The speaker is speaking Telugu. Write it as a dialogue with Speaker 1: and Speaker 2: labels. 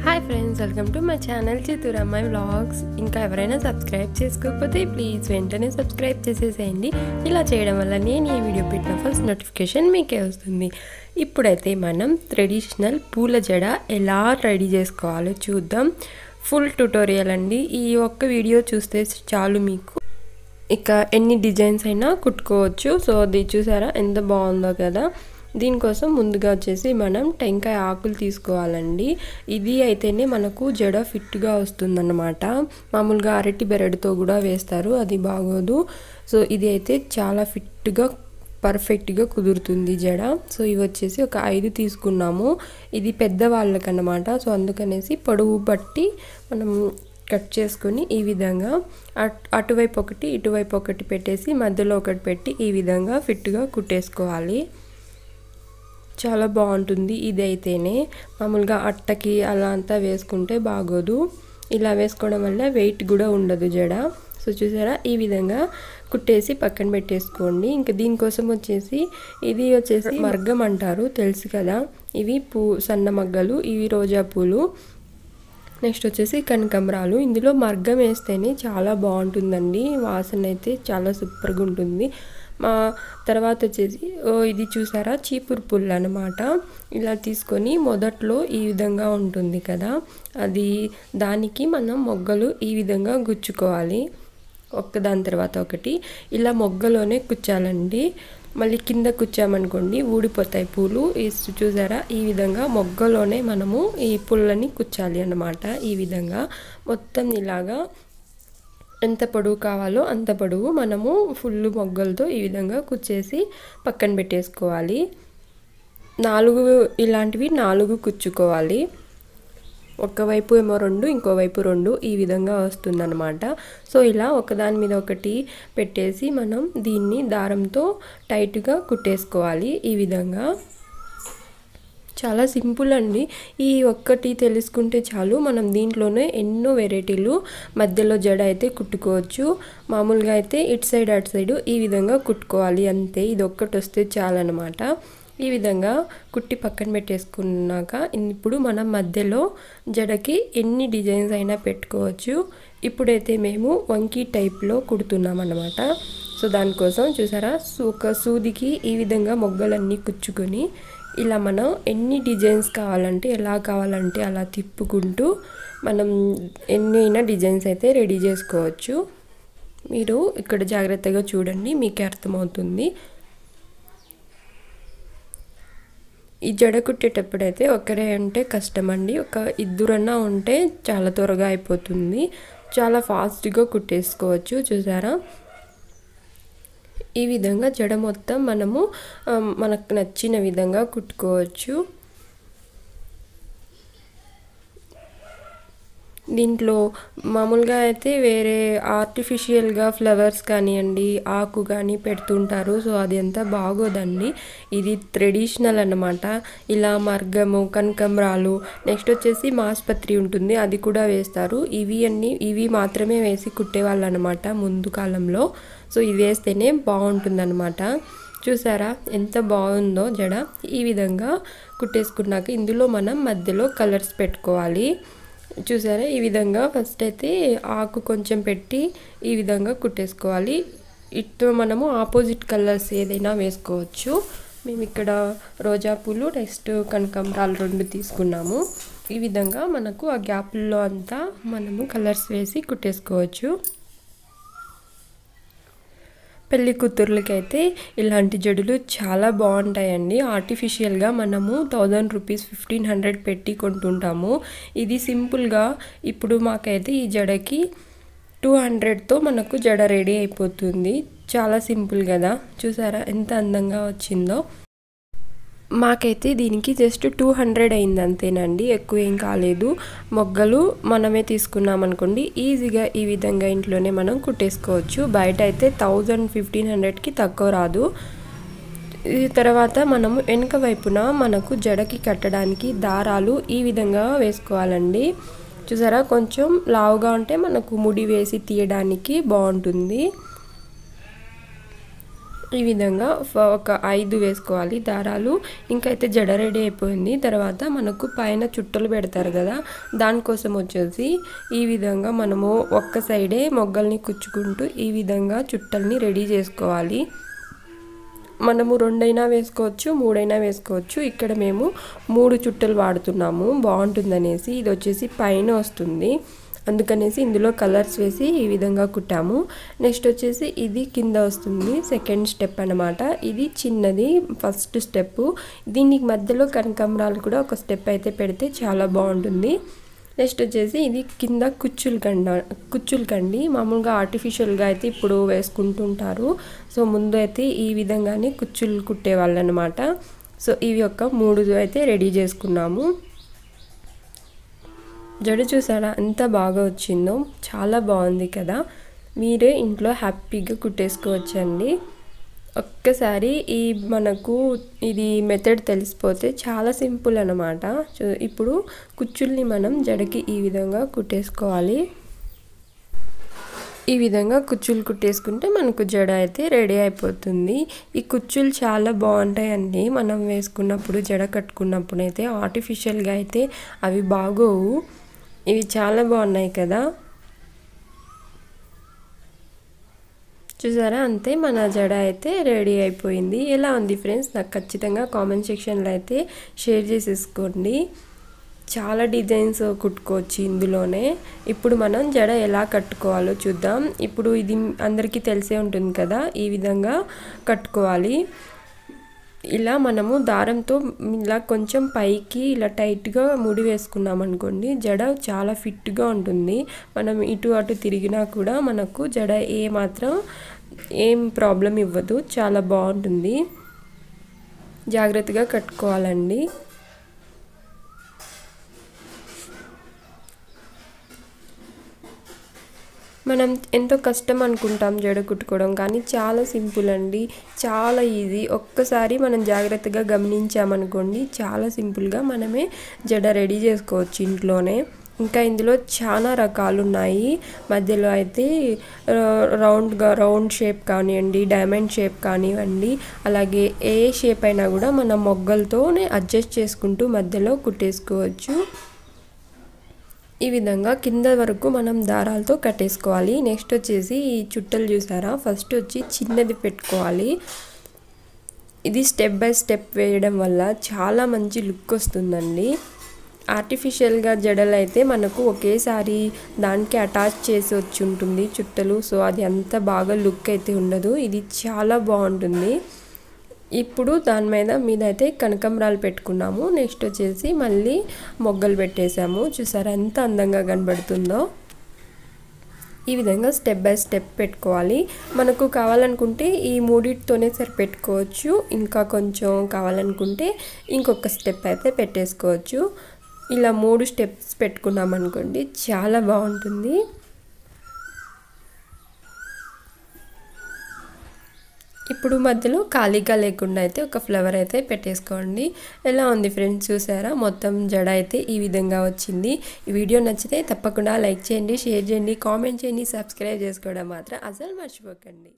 Speaker 1: Hi friends, welcome to my channel చిత్తూరమ్మాయి వ్లాగ్స్. ఇంకా ఎవరైనా సబ్స్క్రైబ్ చేసుకోకపోతే ప్లీజ్ వెంటనే సబ్స్క్రైబ్ చేసేసేయండి. ఇలా చేయడం వల్ల నేను ఈ వీడియో పెట్టిన ఫస్ట్ నోటిఫికేషన్ మీకే వస్తుంది. ఇప్పుడైతే మనం ట్రెడిషనల్ పూల జడ ఎలా రెడీ చేసుకోవాలో చూద్దాం. ఫుల్ ట్యుటోరియల్ అండి. ఈ ఒక్క వీడియో చూస్తే చాలు మీకు ఇక ఎన్ని డిజైన్స్ అయినా కుట్టుకోవచ్చు. సో అది చూసారా ఎంత బాగుందో కదా. దీనికోసం ముందుగా వచ్చేసి మనం టెంకాయ ఆకులు తీసుకోవాలండి. ఇది అయితేనే మనకు జడ ఫిట్గా వస్తుందన్నమాట. మామూలుగా అరటి బెరడుతో కూడా వేస్తారు, అది బాగోదు. సో ఇది అయితే చాలా ఫిట్గా పర్ఫెక్ట్గా కుదురుతుంది జడ. సో ఇవి వచ్చేసి ఒక 5 తీసుకున్నాము. ఇది పెద్దవాళ్ళకన్నమాట. సో అందుకనేసి పొడవు బట్టి మనం కట్ చేసుకొని ఈ విధంగా అటువైపు ఒకటి ఇటువైపు ఒకటి పెట్టేసి మధ్యలో ఒకటి పెట్టి ఈ విధంగా ఫిట్గా కుట్టేసుకోవాలి. చాలా బాగుంటుంది ఇదైతేనే. మామూలుగా అట్టకి అలా అంతా వేసుకుంటే బాగోదు. ఇలా వేసుకోవడం వల్ల వెయిట్ కూడా ఉండదు జడ. సో చూసారా, ఈ విధంగా కుట్టేసి పక్కన పెట్టేసుకోండి. ఇంకా దీనికోసం వచ్చేసి ఇది వచ్చేసి మగ్గం అంటారు, తెలుసు కదా. ఇవి సన్న మగ్గలు, ఇవి రోజా పూలు. నెక్స్ట్ వచ్చేసి కనకాంబరాలు. ఇందులో మగ్గం వేస్తేనే చాలా బాగుంటుందండి. వాసన అయితే చాలా సూపర్గా ఉంటుంది. తర్వాత వచ్చేసి ఇది చూసారా, చీపురు పుల్ల అనమాట. ఇలా తీసుకొని మొదట్లో ఈ విధంగా ఉంటుంది కదా, అది దానికి మనం మొగ్గలు ఈ విధంగా గుచ్చుకోవాలి. ఒక్కదాని తర్వాత ఒకటి ఇలా మొగ్గలోనే కుచ్చాలండి. మళ్ళీ కింద కుచ్చామనుకోండి ఊడిపోతాయి పూలు. చూసారా, ఈ విధంగా మొగ్గలోనే మనము ఈ పుల్లని కుచ్చాలి అన్నమాట. ఈ విధంగా మొత్తం ఇలాగా ఎంత పొడవు కావాలో అంత పొడవు మనము ఫుల్ మొగ్గలతో ఈ విధంగా కుచ్చేసి పక్కన పెట్టేసుకోవాలి. 4 ఇలాంటివి 4 కుచ్చుకోవాలి. ఒకవైపు ఏమో 2, ఇంకోవైపు 2, ఈ విధంగా వస్తుందన్నమాట. సో ఇలా ఒకదాని మీద ఒకటి పెట్టేసి మనం దీన్ని దారంతో టైట్గా కుట్టేసుకోవాలి. ఈ విధంగా చాలా సింపుల్ అండి. ఈ ఒక్కటి తెలుసుకుంటే చాలు, మనం దీంట్లోనే ఎన్నో వెరైటీలు మధ్యలో జడ అయితే కుట్టుకోవచ్చు. మామూలుగా అయితే ఇటు సైడ్ అటు సైడ్ ఈ విధంగా కుట్టుకోవాలి అంతే. ఇది ఒక్కటి వస్తే చాలన్నమాట. ఈ విధంగా కుట్టి పక్కన పెట్టేసుకున్నాక ఇప్పుడు మనం మధ్యలో జడకి ఎన్ని డిజైన్స్ అయినా పెట్టుకోవచ్చు. ఇప్పుడైతే మేము వంకీ టైప్లో కుడుతున్నాం అన్నమాట. సో దానికోసం చూసారా, ఒక సూదికి ఈ విధంగా మొగ్గలన్నీ కుచ్చుకొని ఇలా మనం ఎన్ని డిజైన్స్ కావాలంటే ఎలా కావాలంటే అలా తిప్పుకుంటూ మనం ఎన్ని అయినా డిజైన్స్ అయితే రెడీ చేసుకోవచ్చు. మీరు ఇక్కడ జాగ్రత్తగా చూడండి, మీకే అర్థమవుతుంది. ఈ జడ కుట్టేటప్పుడైతే ఒకరే ఉంటే కష్టం అండి. ఒక 2 ఉంటే చాలా త్వరగా అయిపోతుంది. చాలా ఫాస్ట్గా కుట్టేసుకోవచ్చు. చూసారా, ఈ విధంగా జడ మొత్తం మనము మనకు నచ్చిన విధంగా కుట్టుకోవచ్చు. దీంట్లో మామూలుగా అయితే వేరే ఆర్టిఫిషియల్గా ఫ్లవర్స్ కానివ్వండి, ఆకు కానీ పెడుతుంటారు. సో అది అంతా బాగోదండి. ఇది ట్రెడిషనల్ అన్నమాట. ఇలా మర్గము, కనకాంబరాలు, నెక్స్ట్ వచ్చేసి మాస్పత్రి ఉంటుంది, అది కూడా వేస్తారు. ఇవి మాత్రమే వేసి కుట్టేవాళ్ళు అనమాట ముందు కాలంలో. సో ఇది వేస్తేనే బాగుంటుందన్నమాట. చూసారా ఎంత బాగుందో జడ. ఈ విధంగా కుట్టేసుకున్నాక ఇందులో మనం మధ్యలో కలర్స్ పెట్టుకోవాలి. చూసారా, ఈ విధంగా ఫస్ట్ అయితే ఆకు కొంచెం పెట్టి ఈ విధంగా కుట్టేసుకోవాలి. ఇటు మనము ఆపోజిట్ కలర్స్ ఏదైనా వేసుకోవచ్చు. మేము ఇక్కడ రోజా పూలు నెక్స్ట్ కనకాంబరాలు 2 తీసుకున్నాము. ఈ విధంగా మనకు ఆ గ్యాప్లో అంతా మనము కలర్స్ వేసి కుట్టేసుకోవచ్చు. పెళ్లి కూతుర్లకైతే ఇలాంటి జడలు చాలా బాగుంటాయండి. ఆర్టిఫిషియల్గా మనము 1000 రూపీస్ 1500 పెట్టి కొంటుంటాము. ఇది సింపుల్గా ఇప్పుడు మాకైతే ఈ జడకి 200తో మనకు జడ రెడీ అయిపోతుంది. చాలా సింపుల్ కదా. చూసారా ఎంత అందంగా వచ్చిందో. మాకైతే దీనికి జస్ట్ 200 అయింది అంతేనండి, ఎక్కువ ఏం కాలేదు. మొగ్గలు మనమే తీసుకున్నాం అనుకోండి, ఈజీగా ఈ విధంగా ఇంట్లోనే మనం కుట్టేసుకోవచ్చు. బయట అయితే 1000-1500కి తక్కువ రాదు. తర్వాత మనము వెనుక వైపున మనకు జడకి కట్టడానికి దారాలు ఈ విధంగా వేసుకోవాలండి. చూసారా, కొంచెం లావుగా ఉంటే మనకు ముడి వేసి తీయడానికి బాగుంటుంది. ఈ విధంగా ఒక 5 వేసుకోవాలి దారాలు. ఇంకైతే జడ రెడీ అయిపోయింది. తర్వాత మనకు పైన చుట్టలు పెడతారు కదా, దానికోసం వచ్చేసి ఈ విధంగా మనము ఒక్క సైడే మొగ్గల్ని కుచ్చుకుంటూ ఈ విధంగా చుట్టల్ని రెడీ చేసుకోవాలి. మనము 2 అయినా వేసుకోవచ్చు, 3 అయినా వేసుకోవచ్చు. ఇక్కడ మేము 3 చుట్టలు వాడుతున్నాము బాగుంటుందనేసి. ఇది వచ్చేసి పైన వస్తుంది, అందుకనేసి ఇందులో కలర్స్ వేసి ఈ విధంగా కుట్టాము. నెక్స్ట్ వచ్చేసి ఇది కింద వస్తుంది, సెకండ్ స్టెప్ అన్నమాట. ఇది చిన్నది ఫస్ట్ స్టెప్. దీనికి మధ్యలో కనకాంబరాలు కూడా ఒక స్టెప్ అయితే పెడితే చాలా బాగుంటుంది. నెక్స్ట్ వచ్చేసి ఇది కింద కుచ్చులు కండి. మామూలుగా ఆర్టిఫిషియల్గా అయితే ఇప్పుడు వేసుకుంటుంటారు. సో ముందు అయితే ఈ విధంగానే కుచ్చులు కుట్టేవాళ్ళు అనమాట. సో ఇవి ఒక 3 అయితే రెడీ చేసుకున్నాము. జడ చూసారా ఎంత బాగా వచ్చిందో, చాలా బాగుంది కదా. మీరే ఇంట్లో హ్యాపీగా కుట్టేసుకోవచ్చండి. ఒక్కసారి మనకు ఇది మెథడ్ తెలిసిపోతే చాలా సింపుల్ అన్నమాట. ఇప్పుడు కుచ్చుల్ని మనం జడకి ఈ విధంగా కుట్టేసుకోవాలి. ఈ విధంగా కుచ్చులు కుట్టేసుకుంటే మనకు జడ అయితే రెడీ అయిపోతుంది. ఈ కుచ్చులు చాలా బాగుంటాయండి మనం వేసుకున్నప్పుడు, జడ కట్టుకున్నప్పుడు అయితే. ఆర్టిఫిషియల్గా అయితే అవి బాగోవు. ఇవి చాలా బాగున్నాయి కదా. చూసారా, అంతే మన జడ అయితే రెడీ అయిపోయింది. ఎలా ఉంది ఫ్రెండ్స్, నాకు ఖచ్చితంగా కామెంట్ సెక్షన్లో అయితే షేర్ చేసేసుకోండి. చాలా డిజైన్స్ కుట్టుకోవచ్చు ఇందులోనే. ఇప్పుడు మనం జడ ఎలా కట్టుకోవాలో చూద్దాం. ఇప్పుడు ఇది అందరికీ తెలిసే ఉంటుంది కదా, ఈ విధంగా కట్టుకోవాలి. ఇలా మనము దారంతో ఇలా కొంచెం పైకి ఇలా టైట్గా ముడి వేసుకున్నాం అనుకోండి, జడ చాలా ఫిట్గా ఉంటుంది. మనం ఇటు అటు తిరిగినా కూడా మనకు జడ ఏం ప్రాబ్లం ఇవ్వదు, చాలా బాగుంటుంది. జాగ్రత్తగా కట్టుకోవాలండి. మనం ఎంతో కష్టం అనుకుంటాం జడ కుట్టుకోవడం, కానీ చాలా సింపుల్ అండి, చాలా ఈజీ. ఒక్కసారి మనం జాగ్రత్తగా గమనించామనుకోండి, చాలా సింపుల్గా మనమే జడ రెడీ చేసుకోవచ్చు ఇంట్లోనే. ఇంకా ఇందులో చాలా రకాలు ఉన్నాయి. మధ్యలో అయితే రౌండ్ షేప్ కానివ్వండి, డైమండ్ షేప్ కానివ్వండి, అలాగే ఏ షేప్ అయినా కూడా మనం మొగ్గలతోనే అడ్జస్ట్ చేసుకుంటూ మధ్యలో కుట్టేసుకోవచ్చు. ఈ విధంగా కింద వరకు మనం దారాలతో కట్టేసుకోవాలి. నెక్స్ట్ వచ్చేసి ఈ చుట్టలు చూసారా, ఫస్ట్ వచ్చి చిన్నది పెట్టుకోవాలి. ఇది స్టెప్ బై స్టెప్ వేయడం వల్ల చాలా మంచి లుక్ వస్తుందండి. ఆర్టిఫిషియల్గా జడలు అయితే మనకు ఒకేసారి దానికి అటాచ్ చేసి వచ్చి ఉంటుంది చుట్టలు. సో అది అంత బాగా లుక్ అయితే ఉండదు. ఇది చాలా బాగుంటుంది. ఇప్పుడు దాని మీద అయితే కనకాంబరాలు పెట్టుకున్నాము. నెక్స్ట్ వచ్చేసి మళ్ళీ మొగ్గలు పెట్టేసాము. చూసారా ఎంత అందంగా కనబడుతుందో. ఈ విధంగా స్టెప్ బై స్టెప్ పెట్టుకోవాలి. మనకు కావాలనుకుంటే ఈ 3తోనే సరిపెట్టుకోవచ్చు. ఇంకా కొంచెం కావాలనుకుంటే ఇంకొక స్టెప్ అయితే పెట్టేసుకోవచ్చు. ఇలా 3 స్టెప్స్ పెట్టుకున్నాం అనుకోండి, చాలా బాగుంటుంది. ఇప్పుడు మధ్యలో ఖాళీగా లేకుండా అయితే ఒక ఫ్లవర్ అయితే పెట్టేసుకోండి. ఎలా ఉంది ఫ్రెండ్స్, చూసారా మొత్తం జడ అయితే ఈ విధంగా వచ్చింది. ఈ వీడియో నచ్చితే తప్పకుండా లైక్ చేయండి, షేర్ చేయండి, కామెంట్ చేయండి, సబ్స్క్రైబ్ చేసుకోవడం మాత్రం అసలు మర్చిపోకండి.